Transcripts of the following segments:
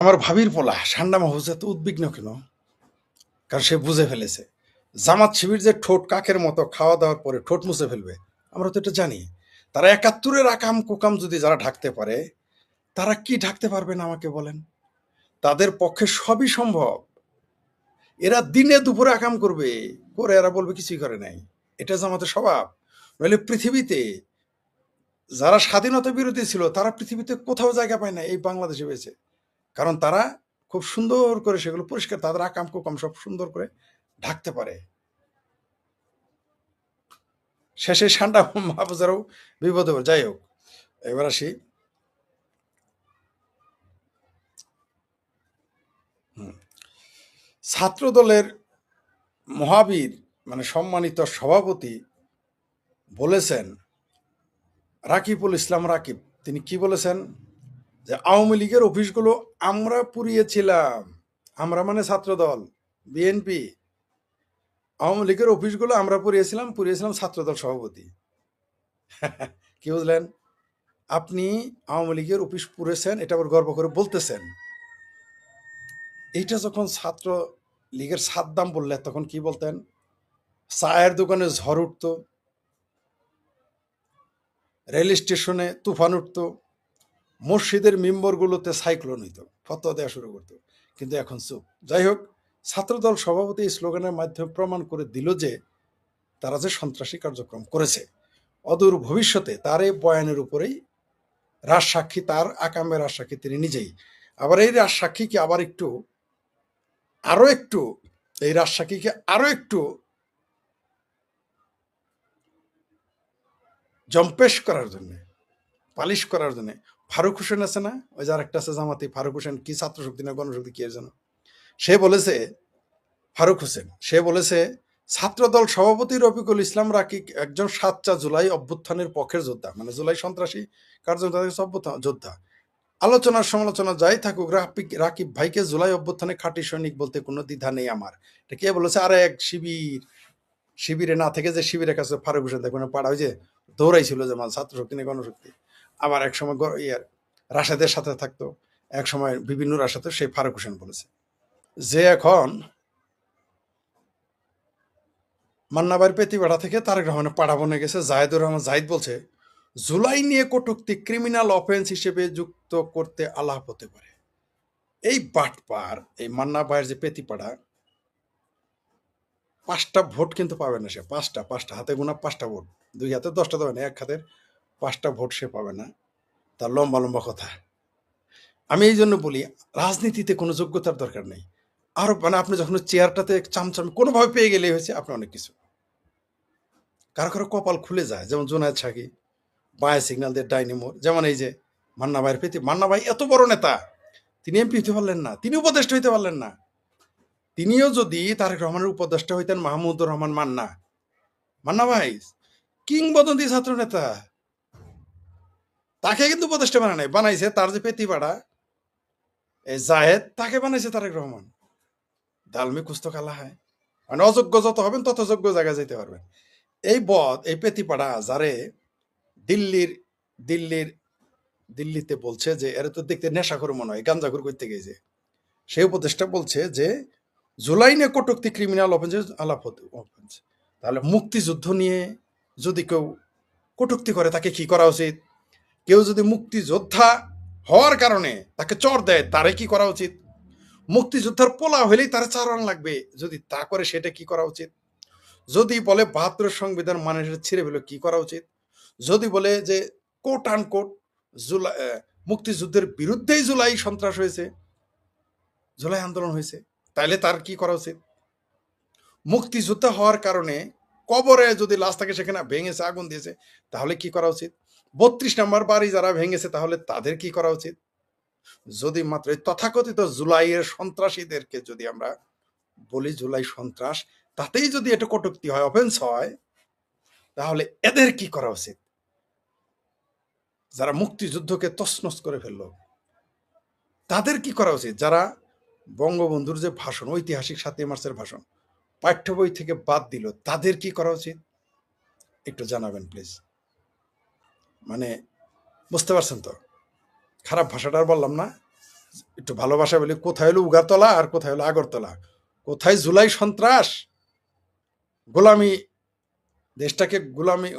আমার ভাবির পোলা ঠান্ডা মাহফুজ এত উদ্বিগ্ন কেন? কারণ সে বুঝে ফেলেছে জামাত শিবির যে ঠোঁট কাকের মতো খাওয়া দাওয়ার পরে ঠোঁট মুছে ফেলবে। আমরা তো এটা জানি। তারা একাত্তরের আকাম কুকাম যদি যারা ঢাকতে পারে, তারা কি ঢাকতে পারবে না আমাকে বলেন? তাদের পক্ষে সবই সম্ভব। এরা দিনে দুপুরে আকাম করবে, করে এরা বলবে কিছুই করে নাই। এটা জামাতের স্বভাব। নইলে পৃথিবীতে যারা স্বাধীনতা বিরোধী ছিল তারা পৃথিবীতে কোথাও জায়গা পায় না, এই বাংলাদেশে পেয়েছে। কারণ তারা খুব সুন্দর করে সেগুলো পরিষ্কার, তাদের আকাম কুকাম সব সুন্দর করে ঢাকতে পারে। শেষে ঠান্ডা মাহফুজারও বিপদে পড়ে। যাই হোক, এবার আসি। ছাত্র দলের মহাবীর মানে সম্মানিত সভাপতি বলেছেন, রাকিবুল ইসলাম রাকিব, তিনি কি বলেছেন? যে আওয়ামী লীগের অফিসগুলো আমরা পুড়িয়েছিলাম। আমরা মানে ছাত্র দল, বিএনপি। আওয়ামী লীগের অফিসগুলো আমরা পুড়িয়েছিলাম ছাত্রদল সভাপতি। কি বুঝলেন? আপনি আওয়ামী লীগের অফিস পুড়েছেন, এটা আবার গর্ব করে বলতেছেন। এইটা যখন ছাত্র লীগের সাদ্দাম বললে তখন কি বলতেন? চায়ের দোকানে ঝড় উঠত, রেল স্টেশনে তুফান উঠত, মসজিদের মেম্বরগুলোতে সাইক্লোন হইত, ফতোয়া দেওয়া শুরু করতো। কিন্তু এখন চুপ। যাই হোক, ছাত্রদল সভাপতি এই স্লোগানের মাধ্যমে প্রমাণ করে দিল যে তারা যে সন্ত্রাসী কার্যক্রম করেছে, অদূর ভবিষ্যতে তার এই বয়ানের উপরেই রাজসাক্ষী, তার আকামের রাজসাক্ষী তিনি নিজেই। আবার এই রাজসাক্ষীকে আরো একটু এই রাজসাক্ষীকে আরো একটু জম্পেশ করার জন্য, পালিশ করার জন্য ফারুক হোসেন আছে না, ওই যার একটা আছে জামাতি, ফারুক হোসেন কি ছাত্র শক্তি না গণশক্তি কি এর জন্য, সে বলেছে, ফারুক হোসেন, সে বলেছে ছাত্রদল সভাপতি রফিকুল ইসলাম রাকিব একজন ৭ জুলাই অভ্যুত্থানের পক্ষের যোদ্ধা, মানে জুলাই সন্ত্রাসী কার্যক্রম যোদ্ধা। আলোচনার সমালোচনা যাই থাকুক, রাকিব ভাইকে জুলাই অভ্যুত্থানে খাঁটি সৈনিক বলতে কোনো দ্বিধা নেই আমার। এটা কে বলেছে? আরে এক শিবিরে না থেকে যে শিবিরের কাছে ফারুক হোসেন দেখবেন পাড়া ওই যে দৌড়াইছিল, যে ছাত্র শক্তি নেই গণশক্তি, আবার এক সময় রাশেদের সাথে থাকতো, এক সময় বিভিন্ন রাশাতে, সেই ফারুক হোসেন বলেছে যে এখন মান্নাবাড়ির পেতিপাড়া থেকে তারেক রহমানের পাড়া বনে গেছে জাহেদুর রহমান। জাহিদ বলছে জুলাই নিয়ে কটূক্তি ক্রিমিনাল অফেন্স হিসেবে যুক্ত করতে আলাপ হতে পারে। এই বাটপার, এই মান্না ভাইয়ের যে পেতিপাড়া, 5টা ভোট কিন্তু পাবে না সে। পাঁচটা হাতে গোনা 5টা ভোট, 2 হাতে 10টা দেবে না, এক হাতের 5টা ভোট সে পাবে না। তার লম্বা লম্বা কথা। আমি এই জন্য বলি রাজনীতিতে কোনো যোগ্যতার দরকার নেই। আরো মানে আপনি যখন চেয়ারটাতে চামচাম কোনোভাবে পেয়ে গেলে হয়েছে আপনি অনেক কিছু। কারো কারো কপাল খুলে যায়, যেমন জুনায়েদ সাকি, বাঁয়ে সিগন্যাল দিয়ে ডাইনিমোর, যেমন এই যে মান্না ভাইয়ের প্রতি। মান্না ভাই এত বড় নেতা, তিনি এমপি হতে পারলেন না, তিনি উপদেষ্টা হইতে পারলেন না। তিনিও যদি তারেক রহমানের উপদেষ্টা হইতেন, মাহমুদুর রহমান মান্না, মান্না ভাই কিংবদন্তি ছাত্র নেতা, তাকে কিন্তু উপদেষ্টা বানায় নাই, বানাইছে তার যে পেতিপাড়া এই জাহেদ, তাকে বানাইছে তারেক রহমান। দালমি কুস্ত কালা হয়, মানে অযোগ্য যত হবেন তত যোগ্য জায়গায় যেতে পারবেন। এই এই পেতিপাড়া যারে দিল্লির দিল্লির দিল্লিতে বলছে যে এরা তো দেখতে নেশাখোর মনে হয়, গাঞ্জাখোর করতে গেছে, সেই উপদেষ্টা বলছে যে জুলাই নিয়ে কটূক্তি ক্রিমিনাল অফেন্স আলাপ হতে অফেন্স। তাহলে মুক্তিযুদ্ধ নিয়ে যদি কেউ কটূক্তি করে তাকে কি করা উচিত? কেউ যদি মুক্তিযোদ্ধা হওয়ার কারণে তাকে চর দেয়, তারে কি করা উচিত? মুক্তিযোদ্ধার পোলা হলেই তার চারণ লাগবে, যদি তা করে সেটা কি করা উচিত? যদি বলে 72 সংবিধান মানে ছিঁড়ে ফেলে কি করা উচিত? যদি বলে যে কোট আন কোট জুলাই মুক্তিযুদ্ধের বিরুদ্ধেই জুলাই সন্ত্রাস হয়েছে, জুলাই আন্দোলন হয়েছে, তাইলে তার কি করা উচিত? মুক্তিযোদ্ধা হওয়ার কারণে কবরে যদি লাশ থাকে সেখানে ভেঙেছে, আগুন দিয়েছে, তাহলে কি করা উচিত? 32 নম্বর বাড়ি যারা ভেঙেছে তাহলে তাদের কি করা উচিত? যদি মাত্র তথাকথিত জুলাইয়ের সন্ত্রাসীদেরকে যদি আমরা বলি জুলাই সন্ত্রাস, তাতেই যদি এটা কটূক্তি হয়, অফেন্স হয়, তাহলে এদের কি করা উচিত? যারা মুক্তিযুদ্ধকে তছনছ করে ফেললো তাদের কি করা উচিত? যারা বঙ্গবন্ধুর যে ভাষণ, ঐতিহাসিক 7ই মার্চের ভাষণ পাঠ্য বই থেকে বাদ দিল, তাদের কি করা উচিত? একটু জানাবেন প্লিজ। মানে বুঝতে পারছেন তো? খারাপ ভাষাটা আর বললাম না? একটু ভালোবাসা বলি, কোথায় হলো উগারতলা আর কোথায় হলো আগরতলা, কোথায় জুলাই সন্ত্রাস, গোলামি, দেশটাকে গোলামি,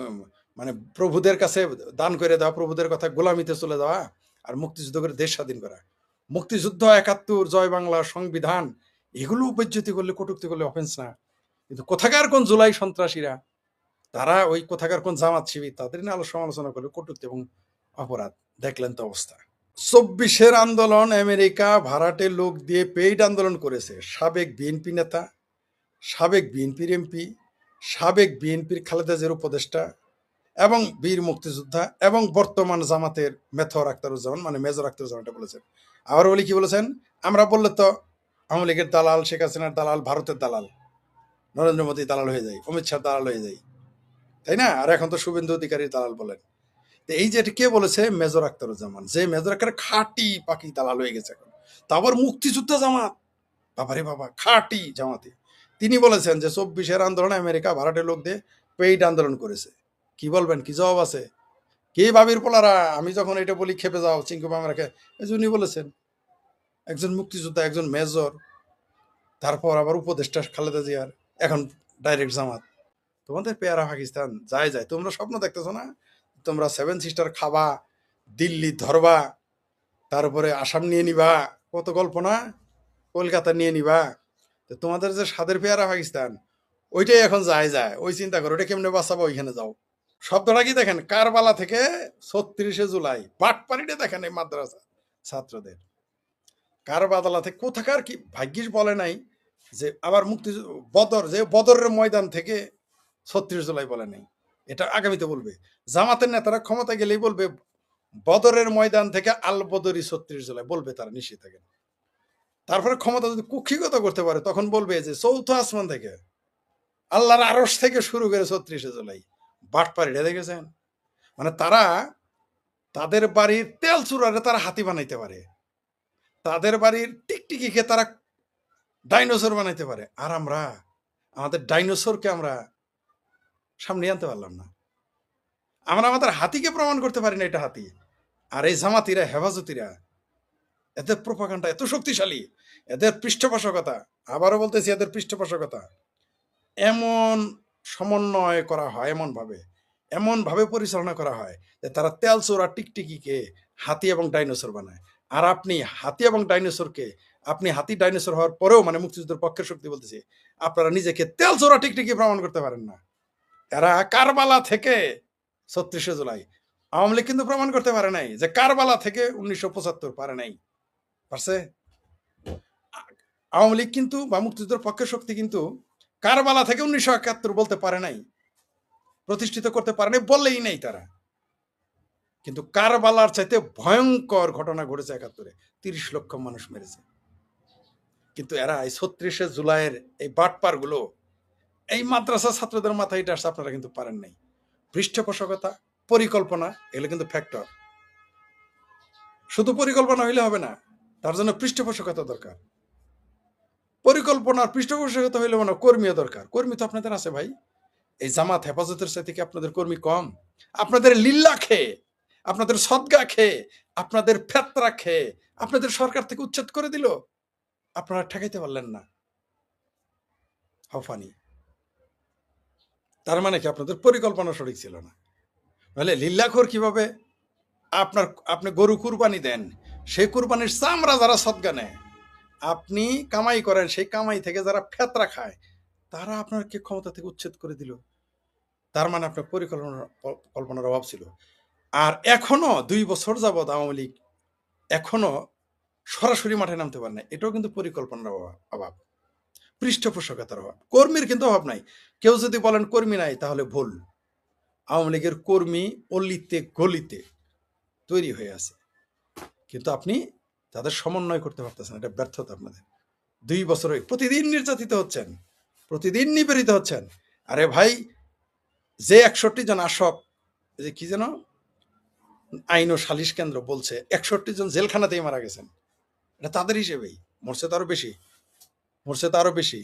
মানে প্রভুদের কাছে দান করে দেওয়া, প্রভুদের কথা গোলামিতে চলে যাওয়া, আর মুক্তিযুদ্ধ করে দেশ স্বাধীন করা। মুক্তিযুদ্ধ, ৭১, জয় বাংলা, সংবিধান, এগুলো উপজ্যতি করলে, কটূক্তি করলে অফেন্স না। কিন্তু কোথাকার কোন জুলাই সন্ত্রাসীরা, তারা ওই কোথাকার কোন জামাত শিবির, তাদের নিয়ে সমালোচনা করলে কটূক্তি এবং অপরাধ। দেখলেন তো অবস্থা। ২৪-এর আন্দোলন আমেরিকা ভাড়াটে লোক দিয়ে পেইড আন্দোলন করেছে সাবেক বিএনপি নেতা, সাবেক বিএনপির এমপি, সাবেক বিএনপির খালেদা জিয়ার উপদেষ্টা এবং বীর মুক্তিযোদ্ধা এবং বর্তমান জামাতের মেথর আখতারুজ্জামান, মানে মেজর আখতারুজ্জামান এটা বলেছেন। আবার বলি কি বলেছেন, আমরা বললে তো আওয়ামী লীগের দালাল, শেখ হাসিনার দালাল, ভারতের দালাল, নরেন্দ্র মোদী দালাল হয়ে যায়, অমিত শাহ দালাল হয়ে যায়, তাই না? আর এখন তো শুভেন্দু অধিকারীর দালাল বলেন। তো এই যে কে বলেছে, মেজর আখতারুজ্জামান, যে মেজর আখতার খাঁটি পাকি দালাল হয়ে গেছে এখন। তারপর মুক্তিযুদ্ধ জামাত, বাবারে বাবা, খাঁটি জামাতি। তিনি বলেছেন যে ২৪-এর আন্দোলনে আমেরিকা ভাড়াটে লোক দিয়ে পেইড আন্দোলন করেছে। কি বলবেন, কি জবাব আছে? কে ভাবির পোলারা, আমি যখন এটা বলি খেপে যাও, চিঙ্কু মামারাকে, এই জন্যই বলেছেন। একজন মুক্তিযোদ্ধা, একজন মেজর, তারপর আবার উপদেষ্টা খালেদা জিয়ার, এখন ডাইরেক্ট জামাত। তোমাদের পেয়ারা পাকিস্তান যায় যায়, তোমরা স্বপ্ন দেখতেছো না? তোমরা 7 সিস্টার খাবা, দিল্লি ধরবা, তারপরে আসাম নিয়ে নিবা, কত গল্প না, কলকাতা নিয়ে নিবা। তো তোমাদের যে স্বাদের পেয়ারা পাকিস্তান, ওইটাই এখন যায় যায়, ওই চিন্তা করো ওইটা কেমনে বাঁচাবো, ওইখানে যাও। শব্দটা কি দেখেন, কারবালা থেকে ৩৬শে জুলাই, বাটপাড়িটা দেখেন এই মাদ্রাসা ছাত্রদের। কারবালা থেকে কোথাকার কি ভাগ্যিস বলে নাই যে আবার বদর, যে বদরের ময়দান থেকে ৩৬ জুলাই বলে নাই, এটা আগামীতে বলবে। জামাতের নেতারা ক্ষমতা গেলেই বলবে বদরের ময়দান থেকে আল বদরি ৩৬ জুলাই বলবে, তারা নিশ্চিত থাকেন। তারপরে ক্ষমতা যদি কুক্ষিগত করতে পারে, তখন বলবে যে চৌথ আসমান থেকে, আল্লাহর আরশ থেকে শুরু করে ৩৬শে জুলাই। বাটপাড়িটা দেখেছেন? মানে তারা তাদের বাড়ির তেল চুরারে তারা হাতি বানাইতে পারে, তাদের বাড়ির টিকটিকিকে তারা ডাইনোসর বানাইতে পারে, আর আমরা আমাদের ডাইনোসরকে আমরা সামনে আনতে পারলাম না। আমরা আমাদের হাতিকে প্রমাণ করতে পারি না এটা হাতি। আর এই জামাতিরা, হেফাজতিরা, এদের প্রোপাগান্ডা এত শক্তিশালী, এদের পৃষ্ঠপোষকতা, আবারও বলতেছি, এদের পৃষ্ঠপোষকতা এমন সমন্বয় করা হয়, এমন ভাবে পরিচালনা করা হয় যে তারা তেল চোরা টিকটিকিকে হাতি এবং ডাইনোসর বানায়। আর আপনি হাতি এবং ডাইনোসরকে, আপনি হাতি ডাইনোসর হওয়ার পরেও, মানে মুক্তিযুদ্ধের পক্ষের শক্তি বলতেছি, আপনারা নিজেকে তেল চোরা টিকটিকি প্রমাণ করতে পারেন না। এরা কারবালা থেকে ৩৬শে জুলাই, আওয়ামী লীগ কিন্তু প্রমাণ করতে পারে নাই যে কারবালা থেকে ১৯৭৫ পারে নাই, পারছে? আওয়ামী লীগ কিন্তু, বা মুক্তিযুদ্ধের পক্ষের শক্তি কিন্তু কারবালা থেকে ১৯৭১ বলতে পারে নাই, প্রতিষ্ঠিত করতে পারে নাই, বললেই নেই তারা। কিন্তু কারবালার চাইতে ভয়ঙ্কর ঘটনা ঘটেছে ৭১-এ, ৩০ লক্ষ মানুষ মেরেছে। কিন্তু এরা এই ৩৬শে জুলাইয়ের এই বাটপার গুলো এই মাদ্রাসা ছাত্রদের মাথায় এটা আসছে, আপনারা কিন্তু পারেন নাই। পৃষ্ঠপোষকতা, পরিকল্পনা, এগুলো কিন্তু ফ্যাক্টর। শুধু পরিকল্পনা হইলে হবে না, তার জন্য পৃষ্ঠপোষকতা দরকার। পরিকল্পনার পৃষ্ঠপোষকতা হইলে মানে কর্মীও দরকার। কর্মী তো আপনাদের আছে ভাই। এই জামাত হেফাজতের সাথে কি আপনাদের কর্মী কম? আপনাদের লিল্লা খেয়ে, আপনাদের সদগা খেয়ে, আপনাদের ফেতরা খেয়ে আপনাদের সরকার থেকে উচ্ছেদ করে দিল, আপনারা ঠেকাইতে পারলেন না। হাউফানি। তার মানে কি আপনাদের পরিকল্পনা সঠিক ছিল না? নাহলে লিল্লাখোর কিভাবে আপনি গরু কুরবানি দেন, সেই কুরবানির চামড়া যারা সদগা নেয়, আপনি কামাই করেন, সেই কামাই থেকে যারা ফেতরা খায়, তারা আপনাকে ক্ষমতা থেকে উচ্ছেদ করে দিল। তার মানে আপনার পরিকল্পনার অভাব ছিল। আর এখনো ২ বছর যাবৎ আওয়ামী লীগ এখনো সরাসরি মাঠে নামতে পারে না, এটাও কিন্তু পরিকল্পনার অভাব, পৃষ্ঠপোষকতার অভাব। কর্মীর কিন্তু অভাব নাই। কেউ যদি বলেন কর্মী নাই, তাহলে ভুল। আওয়ামী লীগের কর্মী অলিতে গলিতে তৈরি হয়ে আছে, কিন্তু আপনি তাদের সমন্বয় করতে পারতেছেন, এটা ব্যর্থতা আপনাদের। ২ বছরে প্রতিদিন নির্যাতিত হচ্ছেন, প্রতিদিন নিপীড়িত হচ্ছেন। আরে ভাই, যে ৬১ জন আশক, যে কি যেন আইন ও সালিশ কেন্দ্র বলছে ৬১ জন জেলখানাতেই মারা গেছেন, এটা তাদের হিসেবেই। মরছে তো আরো বেশি।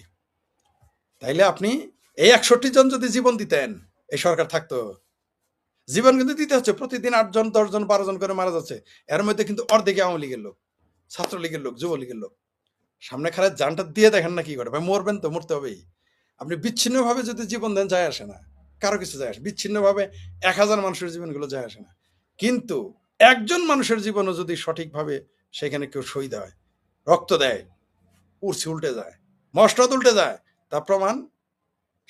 তাইলে আপনি এই ৬১ জন যদি জীবন দিতেন, এই সরকার থাকতো। জীবন কিন্তু দিতে হচ্ছে, প্রতিদিন ৮ জন ১০ জন ১২ জন করে মারা যাচ্ছে, এর মধ্যে কিন্তু অর্ধেক আওয়ামী লীগের লোক। ছাত্রলীগের লোক, যুবলীগের লোক। সামনে খারাপ জানটা দিয়ে দেখেন না কি করে, ভাই মরবেন তো, মরতে হবেই। আপনি বিচ্ছিন্নভাবে যদি জীবন দেন যায় আসে না, কারো কিছু যায় আসে, বিচ্ছিন্নভাবে 1000 মানুষের জীবনগুলো যায় আসে না। কিন্তু একজন মানুষের জীবনও যদি সঠিকভাবে সেখানে কেউ শহীদ হয়, রক্ত দেয়, উড়ছে উল্টে যায়, মসনদ উল্টে যায়, তার প্রমাণ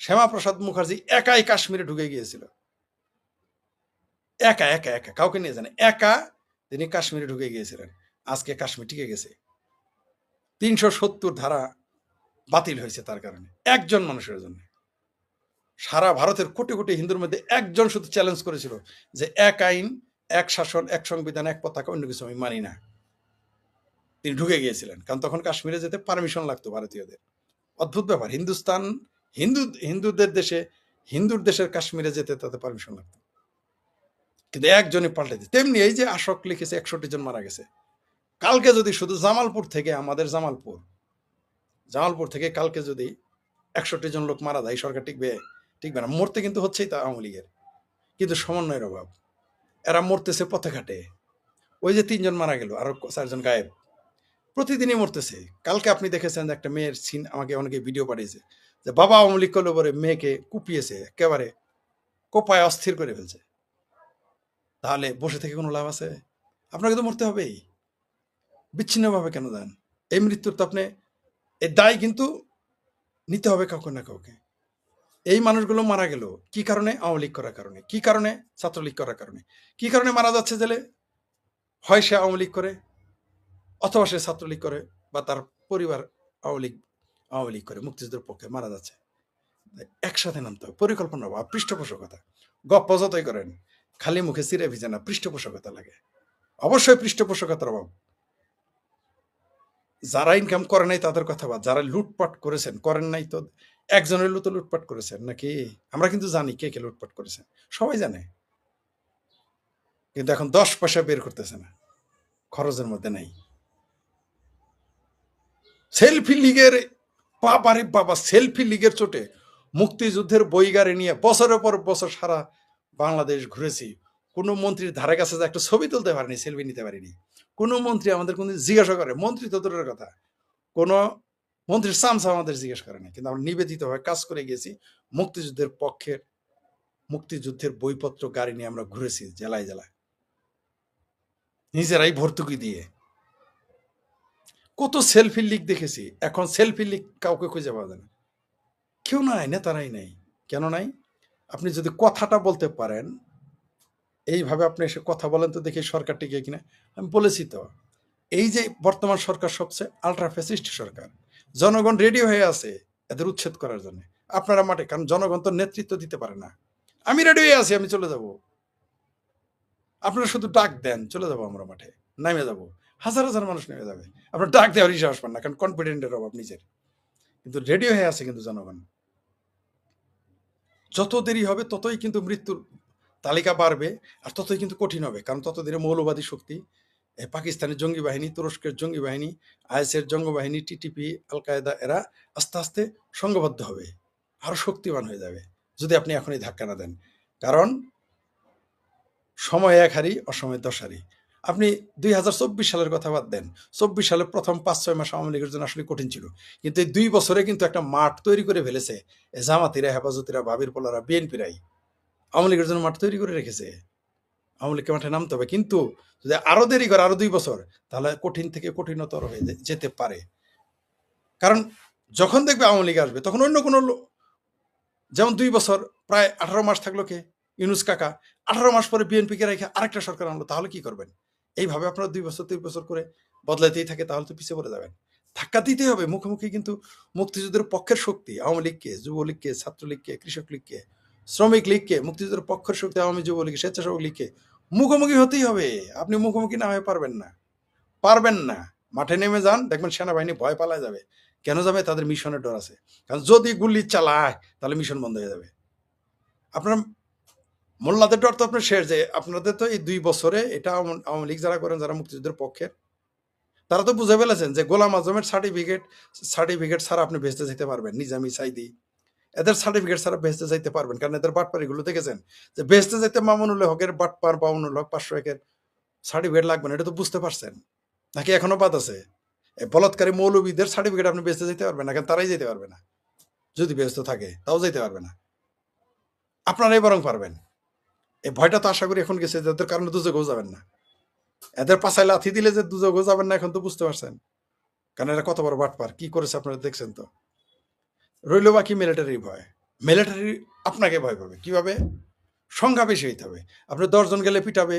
শ্যামাপ্রসাদ মুখার্জি একাই কাশ্মীরে ঢুকে গিয়েছিল। একা একা একা, কাউকে নিয়ে যান, একা তিনি কাশ্মীরে ঢুকে গিয়েছিলেন। আজকে কাশ্মীর টিকে গেছে। 370 ধারা বাতিল হয়েছে তার কারণে, একজন মানুষের জন্য। সারা ভারতের কোটি কোটি হিন্দুর মধ্যে একজন শুধু চ্যালেঞ্জ করেছিল যে এক আইন, এক শাসন, এক সংবিধান, এক পতাকা, অন্য কিছু আমি মানি না। তিনি ঢুকে গিয়েছিলেন, কারণ তখন কাশ্মীরে যেতে পারমিশন লাগতো ভারতীয়দের। অদ্ভুত ব্যাপার, হিন্দুদের দেশে, হিন্দুর দেশের কাশ্মীরে যেতে তাদের পারমিশন লাগতো, কিন্তু একজনই পাল্টে দিত। তেমনি এই যে আশোক লিখেছে 61 জন মারা গেছে, কালকে যদি শুধু জামালপুর থেকে, আমাদের জামালপুর থেকে কালকে যদি 61 জন লোক মারা যায়, সরকার টিকবে? টিকবে না। মরতে কিন্তু হচ্ছেই তা আওয়ামী লীগের, কিন্তু সমন্বয়ের অভাব। এরা মরতেছে পথে ঘাটে। ওই যে 3 জন মারা গেল, আরো 4 জন গায়েব, প্রতিদিনই মরতেছে। কালকে আপনি দেখেছেন যে একটা মেয়ের সিন, আমাকে অনেকে ভিডিও পাঠিয়েছে, যে বাবা আওয়ামী লীগ করলে পরে মেয়েকে কুপিয়েছে, একেবারে কোপায় অস্থির করে ফেলছে। তাহলে বসে থেকে কোনো লাভ আছে? আপনাকে তো মরতে হবেই। বিচ্ছিন্নভাবে কেন দেন? এই মৃত্যুর তো আপনি, এই দায় কিন্তু নিতে হবে কাউকে না কাউকে। এই মানুষগুলো মারা গেল কি কারণে? আওয়ামী লীগ করার কারণে। কি কারণে? ছাত্রলীগ করার কারণে। কি কারণে মারা যাচ্ছে জেলে? হয় সে আওয়ামী লীগ করে, অথবা সে ছাত্রলীগ করে, বা তার পরিবার আওয়ামী লীগ করে, মুক্তিযুদ্ধের পক্ষে মারা যাচ্ছে। একসাথে নামতে হবে, পরিকল্পনা অভাব, পৃষ্ঠপোষকতা। গপ্প যতই করেন, খালি মুখে চিরে ভিজে না, পৃষ্ঠপোষকতা লাগে। অবশ্যই পৃষ্ঠপোষকতার অভাব। যারা ইনকাম করে নাই তাদের কথা বাদ, যারা লুটপাট করেছেন, করেন নাই তো একজনের তো লুটপাট করেছেন নাকি? আমরা কিন্তু জানি কে কে লুটপাট করেছেন, সবাই জানে, কিন্তু এখন 10 পয়সা বের করতেছে না, খরচের মধ্যে নাই। সেলফি লীগের বাবারে বাবা, সেলফি লীগের চোটে মুক্তিযুদ্ধের বই গাড়ি নিয়ে বছরের পর বছর সারা বাংলাদেশ ঘুরেছি, কোনো মন্ত্রীর ধারে কাছে যে একটা ছবি তুলতে পারিনি, সেলফি নিতে পারিনি। কোনো মন্ত্রী আমাদের কোনো জিজ্ঞাসা করে, মন্ত্রী তো দূরের কথা, কোনো মন্ত্রীর চামচা আমাদের জিজ্ঞেস করে না, কিন্তু আমরা নিবেদিতভাবে কাজ করে গেছি। মুক্তিযুদ্ধের পক্ষের, মুক্তিযুদ্ধের বইপত্র গাড়ি নিয়ে আমরা ঘুরেছি জেলায় জেলায়, নিজেরাই ভর্তুকি দিয়ে। কত সেলফি লিগ দেখেছি, এখন সেলফি লিগ কাউকে খুঁজে পাওয়া যায় না, কেউ নাই, নেতারাই নাই। কেন নাই? আপনি যদি কথাটা বলতে পারেন, এইভাবে আপনি এসে কথা বলেন তো দেখি সরকার টিকে কিনা। আমি বলেছি তো, এই যে বর্তমান সরকার সবচেয়ে আলট্রা ফ্যাসিস্ট সরকার, জনগণ রেডি হয়ে আছে এদের উচ্ছেদ করার জন্য। আপনারা মাঠে, কারণ জনগণ তো নেতৃত্ব দিতে পারে না। আমি রেডি হয়ে আছি, আমি চলে যাব, আপনারা শুধু ডাক দেন, চলে যাবো আমরা মাঠে, নামে যাব, হাজার হাজার মানুষ নেমে যাবে। আপনার ডাক দেওয়ার সাহস পান না, কারণ কনফিডেন্টের অভাব নিজের, কিন্তু রেডি হয়ে আছে কিন্তু জনগণ। যত দেরি হবে ততই কিন্তু মৃত্যুর তালিকা বাড়বে, আর ততই কিন্তু কঠিন হবে, কারণ ততদিনে মৌলবাদী শক্তি, পাকিস্তানের জঙ্গি বাহিনী, তুরস্কের জঙ্গি বাহিনী, আইএসের জঙ্গি বাহিনী, টিটিপি, আল কায়দা, এরা আস্তে আস্তে সংঘবদ্ধ হবে, আরো শক্তিমান হয়ে যাবে, যদি আপনি এখনই ধাক্কা না দেন। কারণ সময় এক হারি, অসময় 10 হারি। আপনি 2024 সালের কথা বাদ দেন, 24 সালের প্রথম 5-6 মাস আওয়ামী লীগের জন্য আসলে কঠিন ছিল, কিন্তু এই 2 বছরে কিন্তু একটা মাঠ তৈরি করে ফেলেছে জামাতিরা, হেফাজতিরা, ভাবির পোলারা, বিএনপিরাই আওয়ামী লীগের জন্য মাঠ তৈরি করে রেখেছে। আওয়ামী লীগকে মাঠে নামতে হবে, কিন্তু যদি আরো দেরি করে, আরো 2 বছর, তাহলে কঠিন থেকে কঠিনতর হয়ে যেতে পারে। কারণ যখন দেখবে আওয়ামী লীগ আসবে, তখন অন্য কোনো যেমন 2 বছর প্রায় 18 মাস থাকলো কে, ইউনুস কাকা, 18 মাস পরে বিএনপিকে রেখে আরেকটা সরকার আনলো, তাহলে কি করবেন? এইভাবে আপনারা 2 বছর 3 বছর করে বদলাইতেই থাকে, তাহলে তো পিছিয়ে পড়ে যাবেন। ধাক্কা দিতেই হবে মুখোমুখি, কিন্তু মুক্তিযুদ্ধের পক্ষের শক্তি আওয়ামী লীগকে, যুবলীগকে, ছাত্রলীগকে, কৃষক লীগকে, শ্রমিক লীগকে, মুক্তিযুদ্ধের পক্ষের শক্তি আওয়ামী যুবলীগ, স্বেচ্ছাসেবক লীগকে মুখোমুখি হতেই হবে। আপনি মুখোমুখি না হয়ে পারবেন না, পারবেন না। মাঠে নেমে যান, দেখবেন সেনাবাহিনী ভয় পালায় যাবে। কেন যাবে? তাদের মিশনের ডর আছে, কারণ যদি গুলি চালায় তাহলে মিশন বন্ধ হয়ে যাবে। আপনার মোল্লাদের ডর তো আপনার শেষ, যে আপনাদের তো এই 2 বছরে এটা আওয়ামী লীগ যারা করেন, যারা মুক্তিযুদ্ধের পক্ষের, তারা তো বুঝে ফেলেছেন যে গোলাম আজমের সার্টিফিকেট ছাড়া আপনি ভেস্তে যেতে পারবেন, নিজামি সাইদি, এদের সার্টিফিকেট ছাড়া ভেস্তে যাইতে পারবেন, কারণ এদের বাটপাড়িগুলো দেখেছেন, যে ভেস্তে যাইতে মামুনুল হকের বাটপার, মামুনুল হক 501-এর সার্টিফিকেট লাগবে না, এটা তো বুঝতে পারছেন। নাকি এখনো বাদ আছে? এই বলাৎকারী মৌলবীদের সার্টিফিকেট আপনি বেচতে যেতে পারবেন না, কারণ তারাই যেতে পারবে না। যদি ব্যস্ত থাকে তাও যেতে পারবে না, আপনারাই বরং পারবেন। এই ভয়টা তো আশা করি এখন গেছে, যাদের কারণে দুযোগেও যাবেন না। এদের পাছায় লাথি দিলে যে দুযোগেও যাবেন না এখন তো বুঝতে পারছেন, কারণ এরা কত বড় বাটপার, কি করেছে আপনারা দেখছেন তো। রইল বাকি মিলিটারি ভয়। মিলিটারি আপনাকে ভয় পাবে কিভাবে? সংখ্যা বেশি হইতে হবে। আপনি ১০ জন গেলে পিটাবে,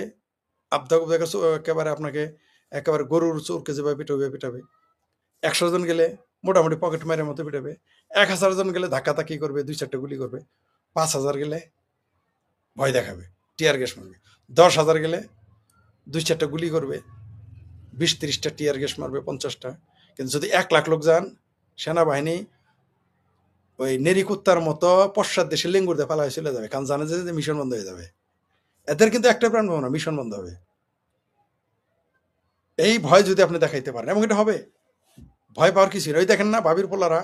একেবারে আপনাকে একেবারে গরুর চোরকে যেভাবে পিটাবে পিটাবে। ১০০ জন গেলে মোটামুটি পকেট মারের মতো পিটাবে। ১,০০০ জন গেলে ধাক্কাধাক্কি করবে, ২-৪টা গুলি করবে। ৫,০০০ গেলে ভয় দেখাবে, টিয়ার গ্যাস মারবে। ১০,০০০ গেলে ২-৪টা গুলি করবে, ২০-৩০টা টিয়ার গ্যাস মারবে, ৫০টা। কিন্তু যদি ১,০০,০০০ লোক যান, সেনাবাহিনী ওই নেরি কুত্তার মতো পশ্চাৎ দেশে লেঙ্গুর দিয়ে পালায় চলে যাবে, কারণ জানে যে মিশন বন্ধ হয়ে যাবে। এদের কিন্তু একটা প্ল্যান পাবো না, মিশন বন্ধ হবে। এই ভয় যদি আপনি দেখাইতে পারেন, এবং এটা হবে, ভয় পাওয়ার কিছু নেই। ওই দেখেন না ভাবির পোলারা